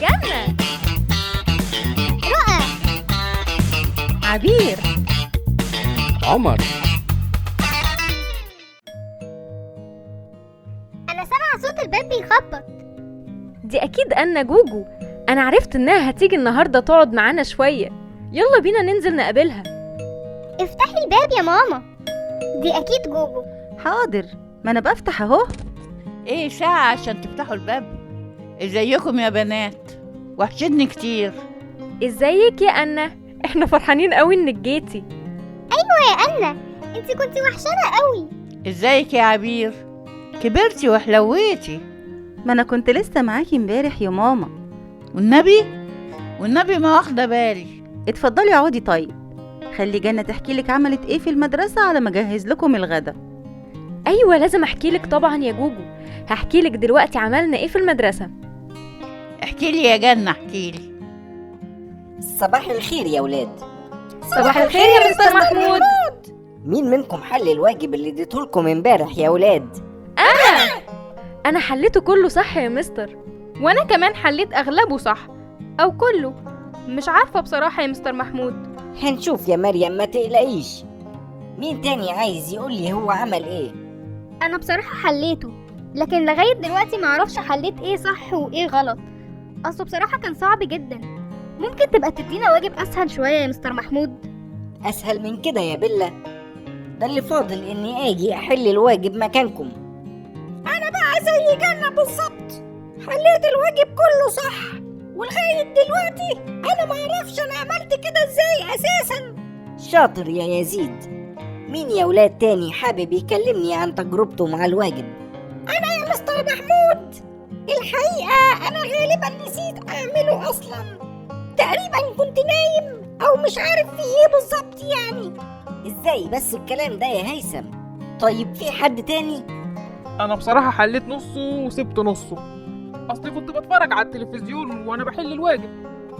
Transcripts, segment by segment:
جنة، رؤى، عبير، عمر. أنا سامعة صوت الباب بيخبط. دي أكيد أنا جوجو. أنا عرفت إنها هتيجي النهاردة تقعد معانا شوية. يلا بينا ننزل نقابلها. افتحي الباب يا ماما، دي أكيد جوجو. حاضر، ما أنا بفتح أهو. ايه ساعة عشان تفتحوا الباب؟ ازيكم يا بنات؟ وحشتني كتير. ازيك يا أنا؟ احنا فرحانين قوي إنك جيتي. أيوة يا أنا، انتي كنتي وحشانة قوي. ازيك يا عبير؟ كبرتي وحلويتي. ما أنا كنت لسه معاكي امبارح يا ماما. والنبي ما واخدة بالي. اتفضلي اقعدي. طيب خلي جنة تحكي لك عملت ايه في المدرسة على ما اجهز لكم الغدا. أيوة لازم أحكيلك طبعا يا جوجو. هحكيلك دلوقتي عملنا ايه في المدرسة. احكي لي يا جنة، احكي لي. صباح الخير يا ولاد. صباح الخير يا مستر محمود. مين منكم حل الواجب اللي اديتهولكم امبارح يا ولاد؟ أنا حليته كله صح يا مستر. وانا كمان حليت اغلبه صح او كله، مش عارفة بصراحة يا مستر محمود. هنشوف يا مريم، ما تقلقيش. مين تاني عايز يقول لي هو عمل ايه؟ أنا بصراحة حليته، لكن لغاية دلوقتي معرفش حليت ايه صح وايه غلط. أصله بصراحة كان صعب جدا. ممكن تبقى تدينا واجب أسهل شوية يا مستر محمود؟ اسهل من كده يا بيلا؟ ده اللي فاضل اني اجي احل الواجب مكانكم. انا بقى زي جنة بالظبط، حليت الواجب كله صح، ولغاية دلوقتي انا معرفش انا عملت كده ازاي اساسا. شاطر يا يزيد. مين يا ولاد تاني حابب يكلمني عن تجربته مع الواجب؟ انا يا مستر محمود، الحقيقة انا غالبا نسيت اعمله اصلا. تقريبا كنت نايم او مش عارف في ايه بالظبط يعني. ازاي بس الكلام ده يا هيثم؟ طيب في حد تاني؟ انا بصراحة حليت نصه وسبت نصه. اصلي كنت بتفرج على التلفزيون وانا بحل الواجب،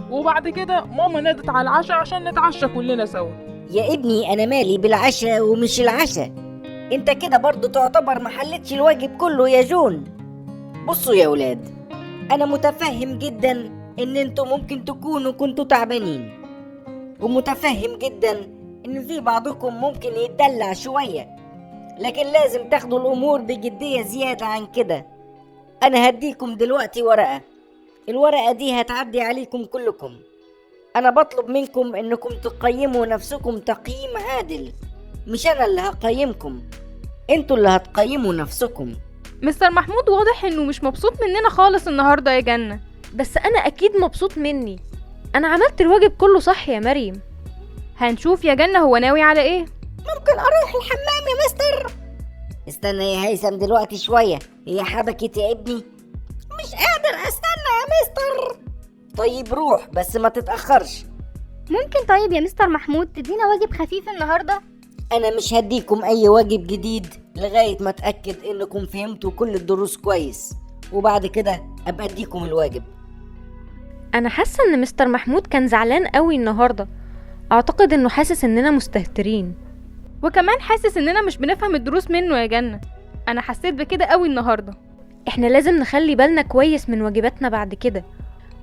وبعد كده ماما نادت على العشاء عشان نتعشى كلنا سوا. يا ابني انا مالي بالعشاء ومش العشاء، انت كده برضو تعتبر ما حلتش الواجب كله يا جون. بصوا يا ولاد، انا متفهم جدا ان انتوا ممكن تكونوا كنتوا تعبانين، ومتفهم جدا ان في بعضكم ممكن يتدلع شوية، لكن لازم تاخدوا الامور بجدية زيادة عن كده. انا هديكم دلوقتي ورقة، الورقة دي هتعدي عليكم كلكم. انا بطلب منكم انكم تقيموا نفسكم تقييم عادل، مش انا اللي هقيمكم، انتوا اللي هتقيموا نفسكم. مستر محمود واضح انه مش مبسوط مننا خالص النهاردة يا جنة. بس أنا أكيد مبسوط مني. أنا عملت الواجب كله صح يا مريم. هنشوف يا جنة هو ناوي على ايه. ممكن اروح الحمام يا مستر؟ استنى يا هيثم دلوقتي شوية، هي حبكت يا ابني؟ مش قادر استنى يا مستر. طيب روح بس ما تتأخرش. ممكن طيب يا مستر محمود تدينا واجب خفيف النهاردة؟ انا مش هديكم اي واجب جديد لغاية ما اتأكد انكم فهمتوا كل الدروس كويس، وبعد كده ابقى اديكم الواجب. أنا حاسة إن مستر محمود كان زعلان قوي النهاردة. أعتقد إنه حاسس إننا مستهترين. وكمان حاسس اننا مش بنفهم الدروس منه يا جنة. انا حسيت بكده قوي النهاردة. إحنا لازم نخلي بالنا كويس من واجباتنا بعد كده،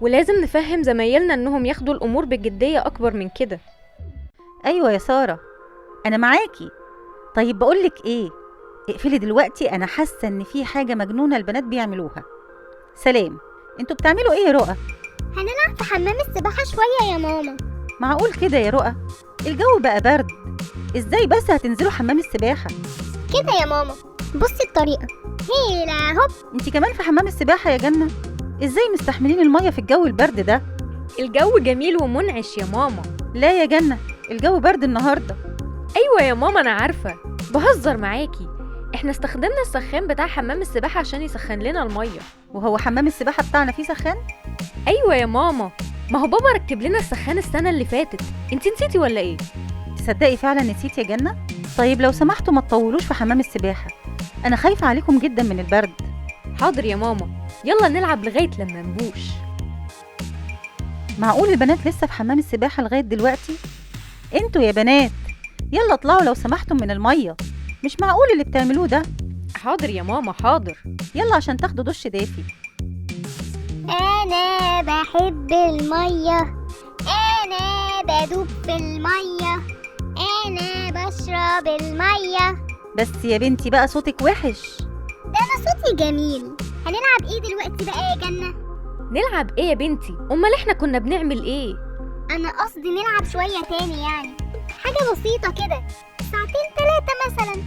ولازم نفهم زمايلنا إنهم ياخدوا الأمور بجدية أكبر من كده. ايوه يا سارة، انا معاكي. طيب بقولك ايه، اقفلي دلوقتي، انا حاسة ان في حاجة مجنونة البنات بيعملوها. سلام، انتوا بتعملوا ايه يا رؤى؟ هنلعب في حمام السباحة شوية يا ماما. معقول كده يا رؤى؟ الجو بقى برد، ازاي بس هتنزلوا حمام السباحة؟ كده يا ماما، بصي الطريقة، هيلا هوب. انتي كمان في حمام السباحة يا جنة؟ ازاي مستحملين المية في الجو البرد ده؟ الجو جميل ومنعش يا ماما. لا يا جنة، الجو برد النهاردة. أيوة يا ماما أنا عارفة، بهزر معاكي. إحنا استخدمنا السخان بتاع حمام السباحة عشان يسخن لنا المية. وهو حمام السباحة بتاعنا فيه سخان؟ أيوة يا ماما، ما هو بابا ركب لنا السخان السنة اللي فاتت. انتي نسيتي ولا ايه؟ تصدقي فعلا نسيت يا جنة؟ طيب لو سمحتوا ما تطولوش في حمام السباحة، أنا خايفة عليكم جدا من البرد. حاضر يا ماما، يلا نلعب لغاية لما نبوش. معقول البنات لسه في حمام السباحة لغاية دلوقتي؟ انتوا يا بنات يلا اطلعوا لو سمحتم من المية، مش معقول اللي بتعملوه ده. حاضر يا ماما حاضر. يلا عشان تاخدوا دش دافي. أنا بحب المية، أنا بدوب في المية، أنا بشرب المية. بس يا بنتي بقى صوتك وحش. ده أنا صوتي جميل. هنلعب إيه دلوقتي بقى يا جنة؟ نلعب ايه يا بنتي؟ امال احنا كنا بنعمل ايه؟ أنا قصدي نلعب شوية تاني، يعني حاجة بسيطة كده، ساعتين 3 مثلا.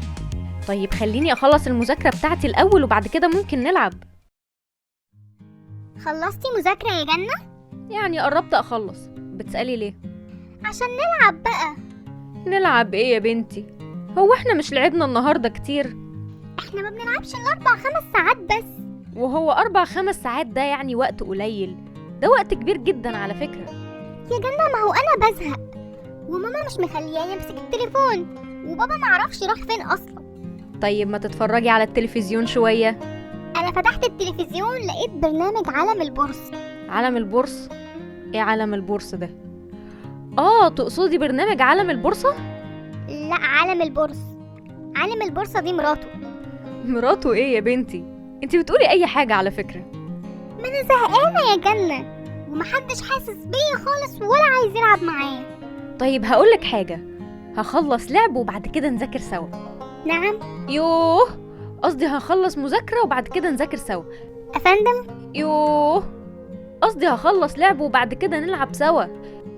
طيب خليني اخلص المذاكرة بتاعتي الاول وبعد كده ممكن نلعب. خلصتي مذاكرة يا جنة؟ يعني قربت اخلص. بتسألي ليه؟ عشان نلعب بقى. نلعب ايه يا بنتي؟ هو احنا مش لعبنا النهاردة كتير؟ احنا ما بنلعبش الا 4-5 ساعات بس. وهو 4-5 ساعات ده يعني وقت قليل؟ ده وقت كبير جدا على فكرة. يا جنة ما هو انا بزهق، وماما مش مخلياني امسك التليفون، وبابا معرفش راح فين اصلا. طيب ما تتفرجي على التلفزيون شوية. انا فتحت التلفزيون لقيت برنامج عالم البورصة. عالم البورصة؟ ايه عالم البورصة ده؟ تقصدي برنامج عالم البورصة؟ لا، عالم البورصة. عالم البورصة دي مراته. مراته ايه يا بنتي؟ انتي بتقولي اي حاجة على فكرة. ما انا زهقانة يا جنة، ومحدش حاسس بيا خالص ولا عايز يلعب معايا. طيب هقولك حاجة، هخلص لعب وبعد كده نذاكر سوا. نعم؟ يوه، قصدي هخلص مذاكرة وبعد كده نذاكر سوا. افندم؟ يوه، قصدي هخلص لعب وبعد كده نلعب سوا.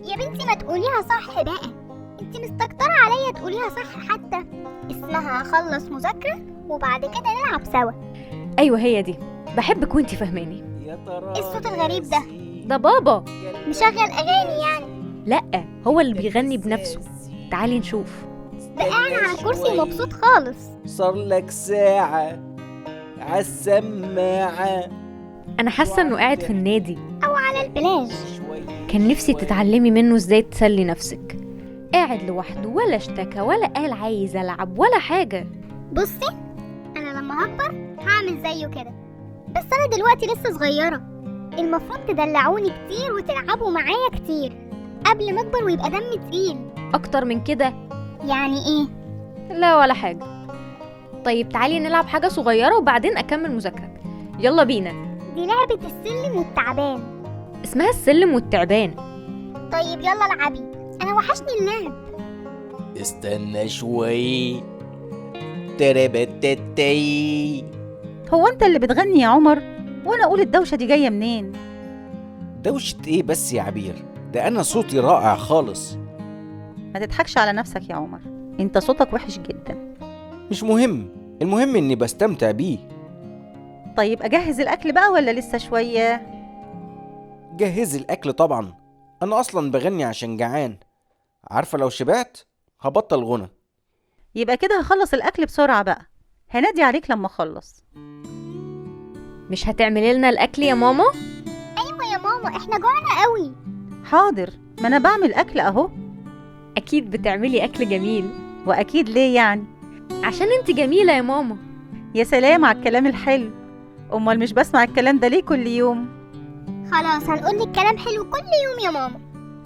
يا بنتي ما تقوليها صح بقى، انتي مستكترة عليا تقوليها صح. حتى اسمها هخلص مذاكرة وبعد كده نلعب سوا. ايوه هي دي، بحبك وانتي فهماني. ايه الصوت الغريب ده؟ ده بابا. مشغل اغاني يعني؟ لأ، هو اللي بيغني بنفسه. تعالي نشوف. ده قاعد على الكرسي ومبسوط خالص. صار لك ساعة عالسماعة. انا حاسة انه قاعد في النادي او على البلاج. كان نفسي تتعلمي منه ازاي تسلي نفسك. قاعد لوحده ولا اشتكى ولا قال عايز العب ولا حاجة. بصي، انا لما هكبر هعمل زيه كده، بس انا دلوقتي لسه صغيرة. المفروض تدلعوني كتير وتلعبوا معايا كتير قبل ما اكبر ويبقى دمي تقيل. اكتر من كده؟ يعني ايه؟ لا ولا حاجة. طيب تعالي نلعب حاجة صغيرة وبعدين اكمل مذاكرة. يلا بينا. دي لعبة السلم والتعبان. اسمها السلم والتعبان. طيب يلا العبي، انا وحشني اللعب. استنى شوي. تربتتي. هو انت اللي بتغني يا عمر؟ وانا اقول الدوشة دي جاية منين؟ دوشة ايه بس يا عبير؟ ده انا صوتي رائع خالص. ما تضحكش على نفسك يا عمر، انت صوتك وحش جدا. مش مهم، المهم اني بستمتع بيه. طيب اجهز الاكل بقى ولا لسه شوية؟ جهزي الاكل طبعا، انا اصلا بغني عشان جعان. عارفة لو شبعت هبطل غنى. يبقى كده هخلص الاكل بسرعة بقى، هنادي عليك لما اخلص. مش هتعملي لنا الاكل يا ماما؟ ايوه يا ماما، احنا جوعنا قوي. حاضر، ما انا بعمل اكل اهو. اكيد بتعملي اكل جميل. واكيد ليه يعني؟ عشان انت جميلة يا ماما. يا سلام على الكلام الحلو، امال مش بسمع الكلام ده ليه كل يوم؟ خلاص هنقولك كلام حلو كل يوم يا ماما.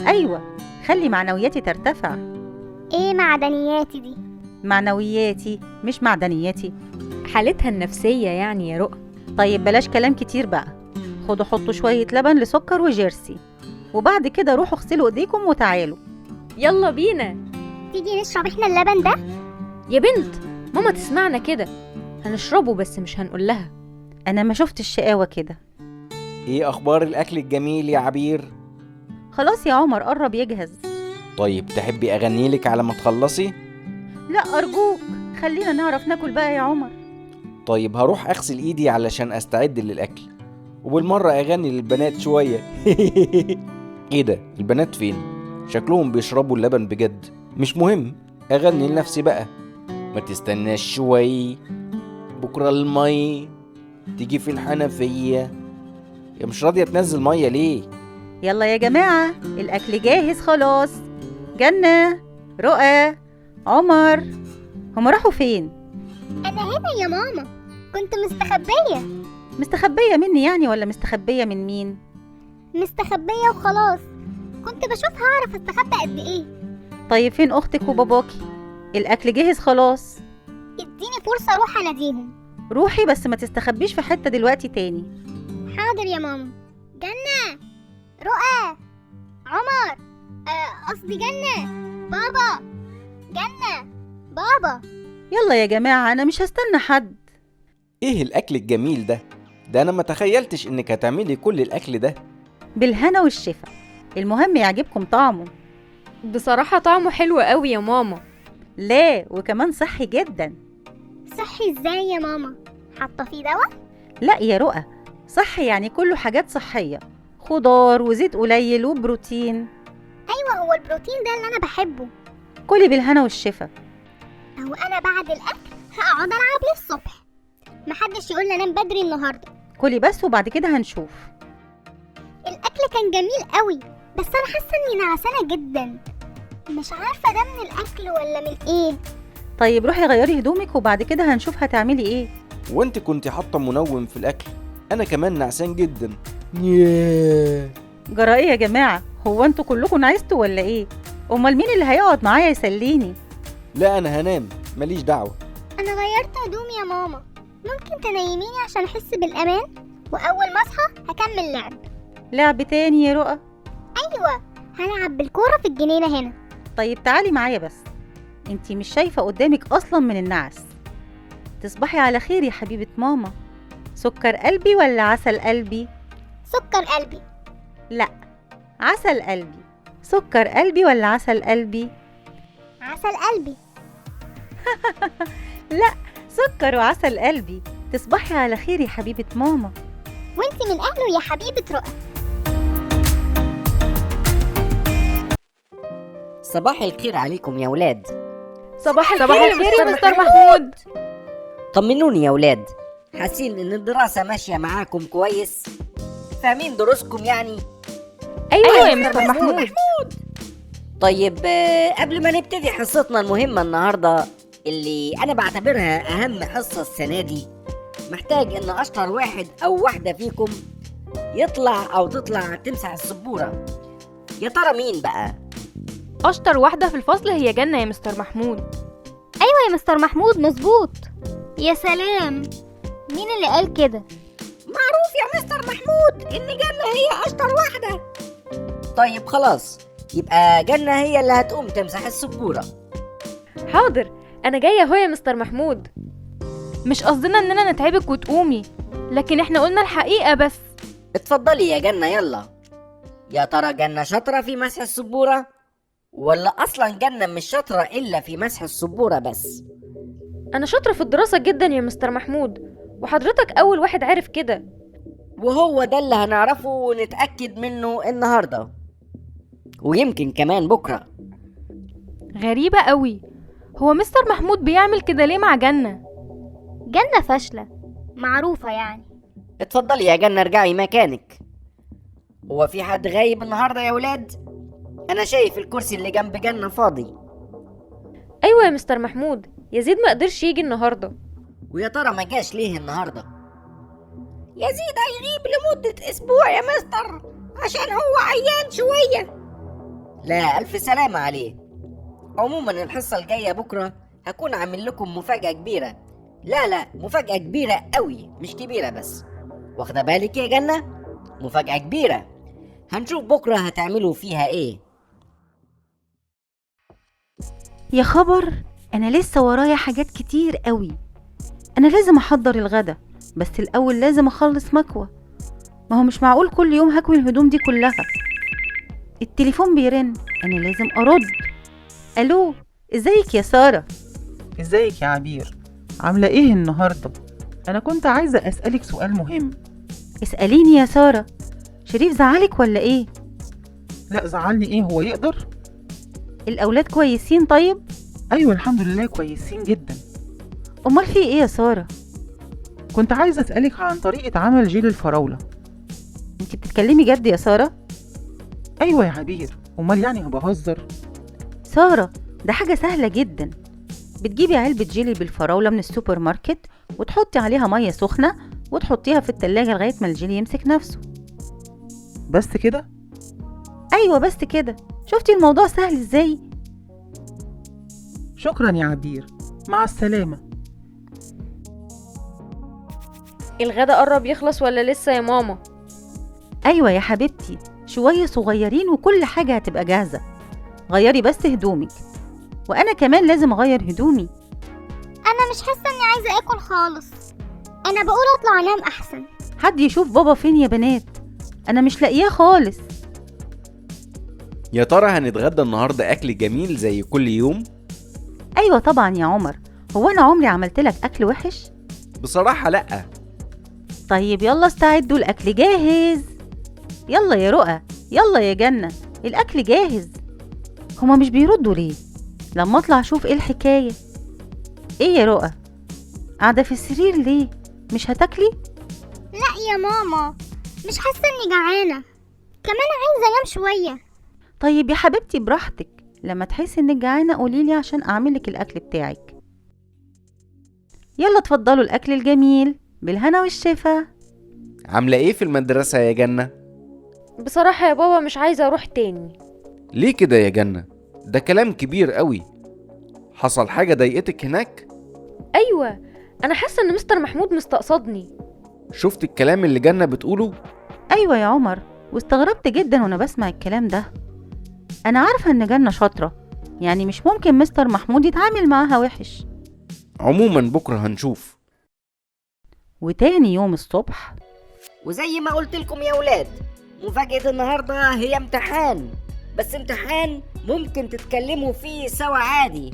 ايوه، خلي معنوياتي ترتفع. ايه معدنياتي دي؟ معنوياتي مش معدنياتي. حالتها النفسية يعني يا رؤى. طيب بلاش كلام كتير بقى، خدوا حطوا شوية لبن لسكر وجيرسي، وبعد كده روحوا اغسلوا ايديكم وتعالوا. يلا بينا. تيجي نشرب احنا اللبن ده؟ يا بنت، ماما تسمعنا كده. هنشربه بس مش هنقول لها. انا ما شفت الشقاوة كده. ايه اخبار الاكل الجميل يا عبير؟ خلاص يا عمر قرب يجهز. طيب تحبي اغنيلك على ما تخلصي؟ لا ارجوك، خلينا نعرف ناكل بقى يا عمر. طيب هروح اغسل ايدي علشان استعد للاكل، وبالمرة اغني للبنات شوية. ايه ده، البنات فين؟ شكلهم بيشربوا اللبن بجد. مش مهم، اغني لنفسي بقى. ما تستناش شوي، بكرة المي تيجي في الحنفية. يا مش راضية تنزل مية ليه؟ يلا يا جماعة، الاكل جاهز خلاص. جنة، رؤى، عمر، هما راحوا فين؟ انا هنا يا ماما، كنت مستخبية. مستخبية مني يعني ولا مستخبية من مين؟ مستخبية وخلاص، كنت بشوف هعرف استخبى قد ايه. طيب فين اختك وباباكي؟ الاكل جاهز خلاص. اديني فرصة اروح اناديهم. روحي بس ما تستخبيش في حتة دلوقتي تاني. حاضر يا ماما. جنة، رؤى، عمر، قصدي جنة، بابا، جنة، بابا. يلا يا جماعة، أنا مش هستنى حد. ايه الاكل الجميل ده؟ ده انا ما تخيلتش انك هتعملي كل الاكل ده. بالهنا والشفا، المهم يعجبكم طعمه. بصراحة طعمه حلو قوي يا ماما. لا، وكمان صحي جدا. صحي ازاي يا ماما؟ حاطة فيه دواء؟ لا يا رؤى، صحي يعني كله حاجات صحية، خضار وزيت قليل وبروتين. ايوه، هو البروتين ده اللي انا بحبه. كلي بالهنا والشفا. هو انا بعد الاكل هقعد العب للصبح، محدش يقول لي انام بدري النهارده. كلي بس وبعد كده هنشوف. الاكل كان جميل قوي، بس انا حاسه اني نعسانه جدا، مش عارفه ده من الاكل ولا من ايه. طيب روحي غيري هدومك وبعد كده هنشوف هتعملي ايه. وانت كنت حاطه منوم في الاكل. انا كمان نعسان جدا. ياه. جرى ايه يا جماعة؟ هو انتوا كلكم نعستوا ولا ايه؟ امال مين اللي هيقعد معايا يسليني؟ لا انا هنام، ماليش دعوه. انا غيرت هدومي يا ماما، ممكن تنيميني عشان احس بالامان، واول ما اصحى هكمل لعب. لعب تاني يا رؤى؟ ايوه، هلعب بالكوره في الجنينه هنا. طيب تعالي معايا بس، انتي مش شايفة قدامك اصلا من النعس. تصبحي على خير يا حبيبة ماما. سكر قلبي ولا عسل قلبي؟ سكر قلبي. لا، عسل قلبي. سكر قلبي ولا عسل قلبي؟ عسل قلبي. لا، سكر وعسل قلبي. تصبحي على خير يا حبيبة ماما. وانت من اهله يا حبيبه رؤى. صباح الخير عليكم يا ولاد. صباح صباح الخير الخير يا يا مستر محمود. طمنوني يا ولاد، حاسين ان الدراسة ماشية معاكم كويس؟ فاهمين دروسكم يعني؟ ايوه يا مستر محمود. طيب قبل ما نبتدي حصتنا المهمة النهاردة اللي أنا بعتبرها أهم حصة السنة دي، محتاج إن أشطر واحد أو واحدة فيكم يطلع أو تطلع تمسح السبورة. يا ترى مين بقى؟ اشطر واحده في الفصل هي جنة يا مستر محمود. ايوه يا مستر محمود، مظبوط. يا سلام، مين اللي قال كده؟ معروف يا مستر محمود إن جنة هي أشطر واحدة. طيب خلاص، يبقى جنة هي اللي هتقوم تمسح السبورة. حاضر، انا جايه اهو يا مستر محمود. مش قصدنا اننا نتعبك وتقومي، لكن احنا قلنا الحقيقه بس. اتفضلي يا جنة يلا. يا ترى جنة شاطرة في مسح السبورة؟ ولا أصلا جنة مش شاطرة إلا في مسح السبورة بس؟ انا شاطره في الدراسه جدا يا مستر محمود، وحضرتك اول واحد عارف كده. وهو ده اللي هنعرفه ونتأكد منه النهاردة، ويمكن كمان بكرة. غريبه قوي، هو مستر محمود بيعمل كده ليه مع جنة؟ جنة فاشلة معروفة يعني. اتفضلي يا جنة ارجعي مكانك. هو في حد غايب النهاردة يا ولاد؟ أنا شايف الكرسي اللي جنب جنة فاضي. ايوه يا مستر محمود، يزيد ما قدرش يجي النهارده. ويا ترى ما جاش ليه النهاردة؟ يزيد هيغيب لمدة أسبوع يا مستر عشان هو عيان شوية. لا، ألف سلامة عليه. عموما الحصة الجاية بكرة هكون عامل لكم مفاجأة كبيرة. لا، مفاجأة كبيرة قوي، مش كبيرة بس. واخدة بالك يا جنة؟ مفاجأة كبيرة، هنشوف بكرة هتعملوا فيها ايه. يا خبر، انا لسه ورايا حاجات كتير قوي. انا لازم احضر الغدا، بس الاول لازم اخلص مكوى. ما هو مش معقول كل يوم هكوي الهدوم دي كلها. التليفون بيرن، انا لازم ارد. الو، ازيك يا سارة؟ ازيك يا عبير؟ عاملة ايه النهاردة؟ انا كنت عايزة اسألك سؤال مهم. اسأليني يا سارة. شريف زعلك ولا ايه؟ لا زعلني ايه، هو يقدر؟ الاولاد كويسين طيب؟ ايوه الحمد لله كويسين جدا. امال في ايه يا سارة؟ كنت عايزة اسألك عن طريقة عمل جيل الفراولة. انت بتتكلمي جد يا سارة؟ ايوه يا عبير، امال يعني بهزر؟ سارة، ده حاجة سهلة جدا. بتجيبي علبة جيلي بالفراولة من السوبر ماركت وتحطي عليها مية سخنة وتحطيها في التلاجة لغاية ما الجيلي يمسك نفسه. بس كده؟ ايوه بس كده. شفتي الموضوع سهل ازاي؟ شكرا يا عبير، مع السلامة. الغدا قرب يخلص ولا لسه يا ماما؟ ايوه يا حبيبتي، شوية صغيرين وكل حاجة هتبقى جاهزة. غيري بس هدومك، وأنا كمان لازم أغير هدومي. انا مش حاسه اني عايزه اكل خالص. انا بقول اطلع انام احسن. حد يشوف بابا فين يا بنات؟ أنا مش لاقياه خالص. يا ترى هنتغدى النهاردة أكل جميل زي كل يوم؟ أيوة طبعا يا عمر، هو أنا عمري عملت لك أكل وحش؟ بصراحة لأ. طيب يلا استعدوا، الأكل جاهز. يلا يا رؤى، يلا يا جنة، الأكل جاهز. هما مش بيردوا ليه؟ لما أطلع أشوف إيه الحكاية. إيه يا رؤى؟ قاعدة في السرير ليه؟ مش هتاكلي؟ لا يا ماما، مش حاسه اني جعانه، كمان عايزه انام شويه. طيب يا حبيبتي براحتك، لما تحسي إنك جعانة قوليلي عشان أعملك الأكل بتاعك. يلا اتفضلوا الأكل الجميل، بالهنا والشفا. عاملة إيه في المدرسة يا جنة؟ بصراحة يا بابا مش عايزة اروح تاني. ليه كده يا جنة؟ ده كلام كبير قوي. حصل حاجة ضايقتك هناك؟ ايوه، انا حاسة ان مستر محمود مستقصدني. شفت الكلام اللي جنة بتقوله؟ أيوة يا عمر، واستغربت جدا وأنا بسمع الكلام ده. أنا عارفة إن جنة شاطرة، يعني مش ممكن مستر محمود يتعامل معاها وحش. عموما بكرة هنشوف. وتاني يوم الصبح، وزي ما قلت لكم يا ولاد، مفاجأة النهاردة هي امتحان، بس امتحان ممكن تتكلموا فيه سوا عادي.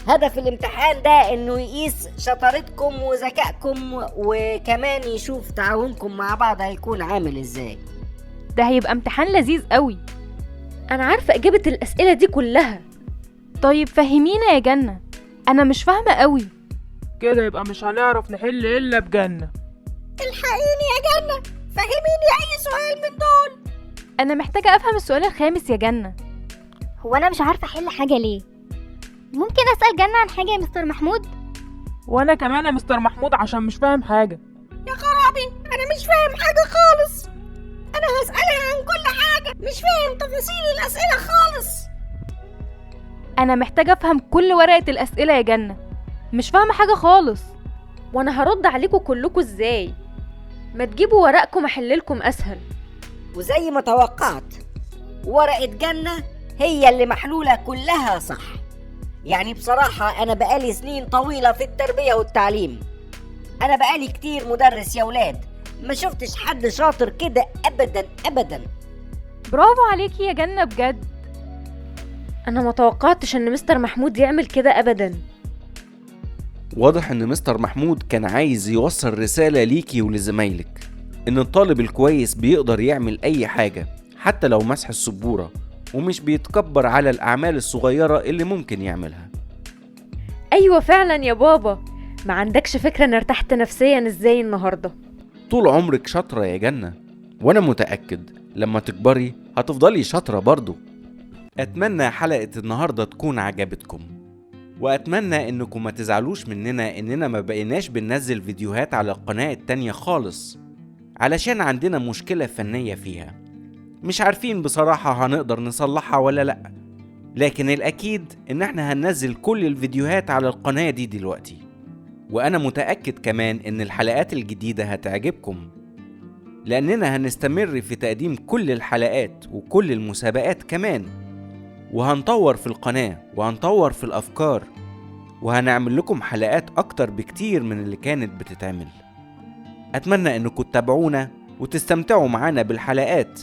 هدف الامتحان ده انه يقيس شطارتكم وذكائكم، وكمان يشوف تعاونكم مع بعض هيكون عامل ازاي. ده هيبقى امتحان لذيذ قوي. انا عارفة اجابة الاسئلة دي كلها. طيب فهمينا يا جنة، انا مش فاهمة قوي. كده يبقى مش هنعرف نحل إلا بجنة. الحقيني يا جنة، فهميني اي سؤال من دول. انا محتاجة افهم السؤال الخامس يا جنة. هو انا مش عارفه احل حاجه ليه؟ ممكن اسال جنة عن حاجه يا مستر محمود؟ وأنا كمان يا مستر محمود عشان مش فاهم حاجة. يا خرابي، انا مش فاهم حاجة خالص. انا هسألها عن كل حاجة، مش فاهم تفاصيل الاسئلة خالص. انا محتاجة افهم كل ورقة الاسئلة يا جنة، مش فاهمة حاجة خالص. وانا هرد عليكم كلكم ازاي؟ ما تجيبوا ورقكم احللكم اسهل. وزي ما توقعت، ورقة جنة هي اللي محلولة كلها صح. يعني بصراحة أنا بقالي سنين طويلة في التربية والتعليم، أنا بقالي كتير مدرس يا ولاد، ما شفتش حد شاطر كده أبدا أبدا. برافو عليكي يا جنة بجد. انا ما توقعتش ان مستر محمود يعمل كده ابدا. واضح ان مستر محمود كان عايز يوصل رسالة ليكي ولزمايلك ان الطالب الكويس بيقدر يعمل اي حاجة، حتى لو مسح السبورة، ومش بيتكبر على الاعمال الصغيرة اللي ممكن يعملها. ايوه فعلا يا بابا، ما عندكش فكرة انا ارتحت نفسيا ازاي النهاردة. طول عمرك شاطرة يا جنة، وانا متأكد لما تكبري هتفضلي شاطرة برضو. اتمنى حلقة النهاردة تكون عجبتكم، واتمنى انكم ما تزعلوش مننا اننا ما بقيناش بننزل فيديوهات على القناة التانية خالص، علشان عندنا مشكلة فنية فيها، مش عارفين بصراحة هنقدر نصلحها ولا لأ، لكن الأكيد إن احنا هننزل كل الفيديوهات على القناة دي دلوقتي. وأنا متأكد كمان إن الحلقات الجديدة هتعجبكم، لأننا هنستمر في تقديم كل الحلقات وكل المسابقات كمان، وهنطور في القناة وهنطور في الأفكار، وهنعمل لكم حلقات أكتر بكتير من اللي كانت بتتعمل. أتمنى إنكم تتابعونا وتستمتعوا معانا بالحلقات.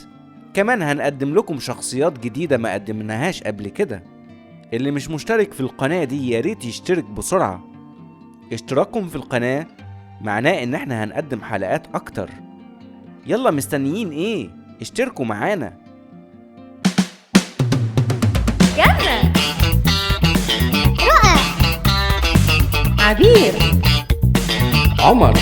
كمان هنقدم لكم شخصيات جديدة ما قدمناهاش قبل كده. اللي مش مشترك في القناة دي ياريت يشترك بسرعة. اشتراككم في القناة معناه ان احنا هنقدم حلقات اكتر. يلا مستنيين ايه؟ اشتركوا معانا. جنة، عبير، عمر،